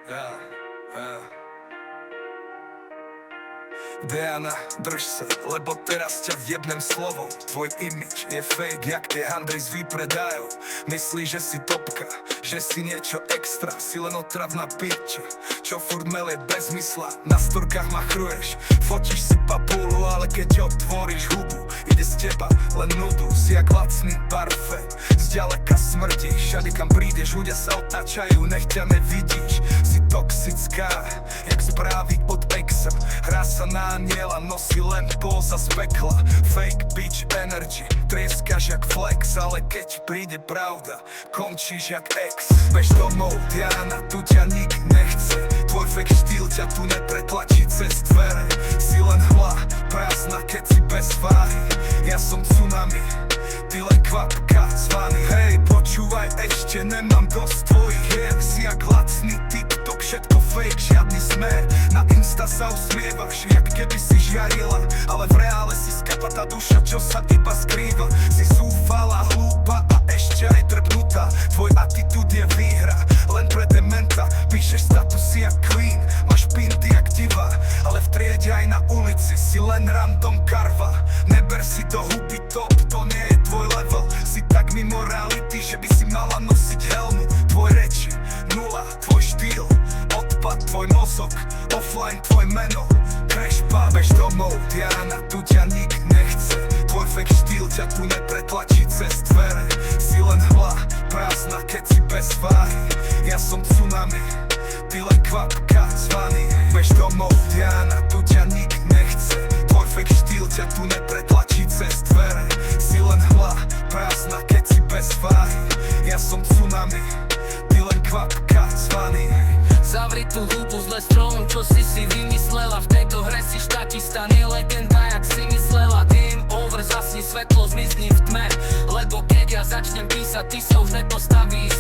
Yeah, yeah. Diana, drž sa, lebo teraz ťa vjebnem slovom. Tvoj imidž je fake, jak tie handry z výpredajov. Myslíš, že si topka, že si niečo extra. Si len otravná piča, čo furt melie bez zmysla. Na storkách ma chruješ, fotíš si papulu, ale keď otvoríš hubu, ide z teba len nudu. Si jak lacný parfém, zďaleka smrdíš. Všade kam prídeš, ľudia sa otáčajú, nech ťa nevidíš. Si toxická, jak správy od exa. Hrá sa na aniela, nosí len póza z pekla. Fake bitch energy, trieskaš jak flex. Ale keď príde pravda, končíš jak ex. Bež domov, Diana, tu ťa nik nechce. Tvoj fake štýl ťa tu nepretlačí cez dvere. Si len hla, prázdna, keď si bez váhy. Ja som tsunami, ty len kvapka zvaný. Hej, počúvaj, ešte nemám dosť tvojich hier. Si jak lacný TikTok, všetko fake, žiadny smer. Na Insta sa usmievaš, jak keby si žiarila. Ale v reále si skapatá duša, čo sa iba skrýva. Si zúfala, hlúpa a ešte aj drbnutá. Tvoj attitude je výhra, len pre dementa. Píšeš statusy jak queen, máš pinty jak diva. Ale v triede aj na ulici si len random karva. Neber si do huby top, to nie je tvoj level. Si tak mimo reality, že by si mala nosiť helmu. Tvoj reči, nula, tvoj štýl, odpad tvoj mozog, offline tvoj meno. Crash pa, bež domov, Diana, tu ťa nik nechce. Tvoj fake štýl ťa tu nepretlačí cez dvere. Si len hla, prázdna, keď si bez váhy. Ja som tsunami, ty len kvapka zvaný. Bež domov, Diana, tu ťa nik nechce. Tvoj fake štýl ťa tu nepretlačí cez dvere. Si len hla, prázdna, keď si bez váhy. Ja som tsunami, ty len kvapka zvaný. Zavri tú hubu, zle strom, čo si vymyslela. V tejto hre si štatista, nie legenda, jak si myslela. Game over, zasni svetlo, zmizni v tme. Lebo keď ja začnem písať, ty sa už nepostavíš.